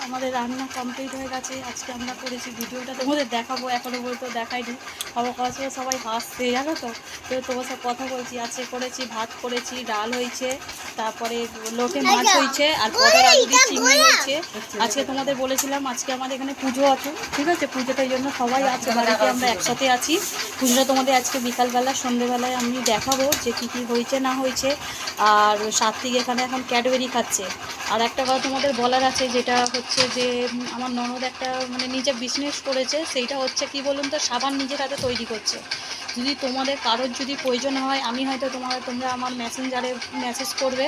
আমাদের রান্না কমপ্লিট হয়ে গেছে। আজকে আমরা করেছি, ভিডিওটা তোমাদের দেখাবো, এখনও বলতে দেখাইনি। অবাক হওয়ার সবাই হাসছে, জানো তো। তোমার সব কথা বলছি। আজকে করেছি ভাত, করেছি ডাল হয়েছে, তারপরে লোটে মাছ হয়েছে, আর পটল আলু দিয়ে চিংড়ি হয়েছে। আজকে তোমাদের বলেছিলাম আজকে আমাদের এখানে পুজো আছে, ঠিক আছে। পুজোটার জন্য সবাই আছে বাড়িতে, আমরা একসাথে আছি। পুজোটা তোমাদের আজকে বিকালবেলা সন্ধ্যেবেলায় আমি দেখাবো যে কী কী হয়েছে না হয়েছে। আর সাত্বিক এখানে এখন ক্যাডবেরি খাচ্ছে। আর একটা কথা তোমাদের বলার আছে, যেটা হচ্ছে যে আমার ননদ একটা মানে নিজে বিজনেস করেছে। সেইটা হচ্ছে কি বলুন তো, সাবান নিজের হাতে তৈরি করছে। যদি তোমাদের কারোর যদি প্রয়োজন হয়, আমি হয়তো তোমরা আমার মেসেঞ্জারে মেসেজ করবে,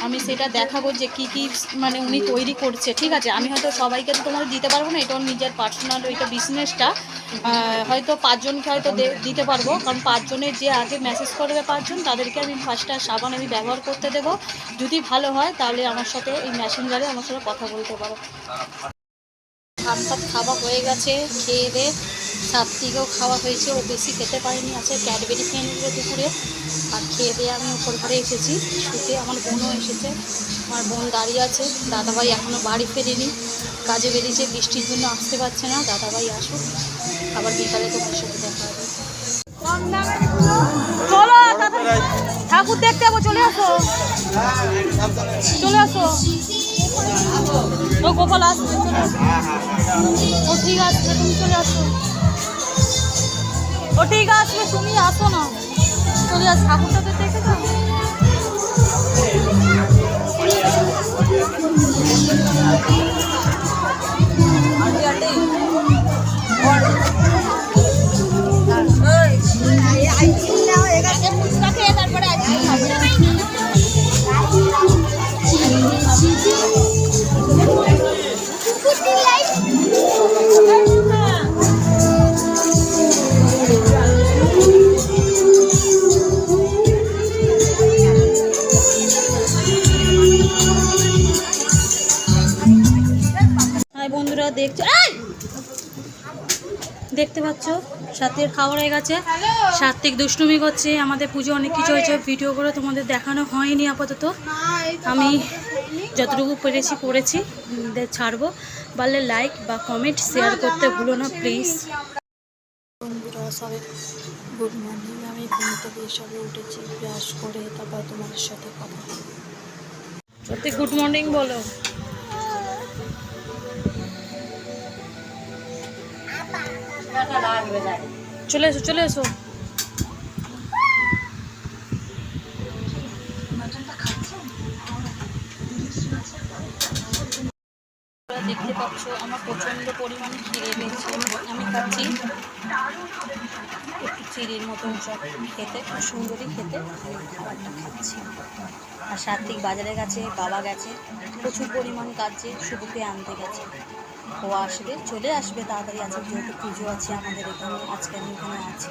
আমি সেটা দেখাবো যে কি কি মানে উনি তৈরি করছে, ঠিক আছে। আমি হয়তো সবাইকে তো তোমাদের দিতে পারবো না, এটা ওর নিজের পার্সোনাল ওইটা বিজনেসটা। হয়তো 5 জনকে হয়তো দিতে পারবো, কারণ 5 জনের যে আগে মেসেজ করবে 5 জন, তাদেরকে আমি 5টা সাবান আমি ব্যবহার করতে দেবো। যদি ভালো হয় তাহলে আমার সাথে এই মেসেঞ্জারে আমার সাথে কথা বলতে পারো। ভাত টাত খাওয়া হয়ে গেছে, খেয়ে দিয়ে সাত্বিকেও খাওয়া হয়েছে, ও বেশি খেতে পারেনি, আছে ক্যাডবেরি খেয়ে নিল দুপুরে। আর খেয়ে দিয়ে আমি উপর ঘরে এসেছি শুতে। আমার বোনও এসেছে, আমার বোন দাঁড়িয়ে আছে। দাদাভাই এখনও বাড়ি ফেরেনি, কাজে বেরিয়েছে, বৃষ্টির জন্য আসতে পারছে না। দাদাভাই আসুক, আবার বিকালে তোমার সাথে দেখা হবে। চলো ঠাকুর দেখতে যাবো, চলে আসো চলে আসো। ও গোপাল আসছে, ও ঠিক আছে, তুমি চলে আসো। ও ঠিক আছে, তুমি আসো না, চলে আস। ঠাকুরটা তো দেখে তো। বন্ধুরা দেখতে পাচ্ছ সাত্বিক খাওয়া হয়ে গেছে। সাত্বিক দুষ্টুমি করছে। আমাদের পুজো অনেক কিছু হয়েছে, ভিডিও করে তোমাদের দেখানো হয়নি আপাতত। আমি যতটুকু পেরেছি করেছি, ছাড়বো। পারলে লাইক বা কমেন্ট শেয়ার করতে ভুলো না প্লিজ। বন্ধুরা সবাই গুড মর্নিং। আমি ঘুম থেকে সবে উঠেছি, ব্রাশ করে তারপর তোমাদের সাথে কথা বলবো। সত্যি গুড মর্নিং বলো। চলে এসো চলে এসো। দেখতে পাচ্ছ আমার প্রচণ্ড পরিমাণে খিদে পেয়েছে। আমি খাচ্ছি একটু চিড়ির মতন সব খেতে, খুব সুন্দরই খেতে। আমি খাবারটা খাচ্ছি। আর সাত্বিক বাজারে গেছে, বাবা গেছে, প্রচুর পরিমাণ কাজে শুভকে আনতে গেছে। ও আসবে, চলে আসবে তাড়াতাড়ি। আছে যেহেতু পুজো আছে আমাদের এখানে, আজকে আমি এখানে আছি।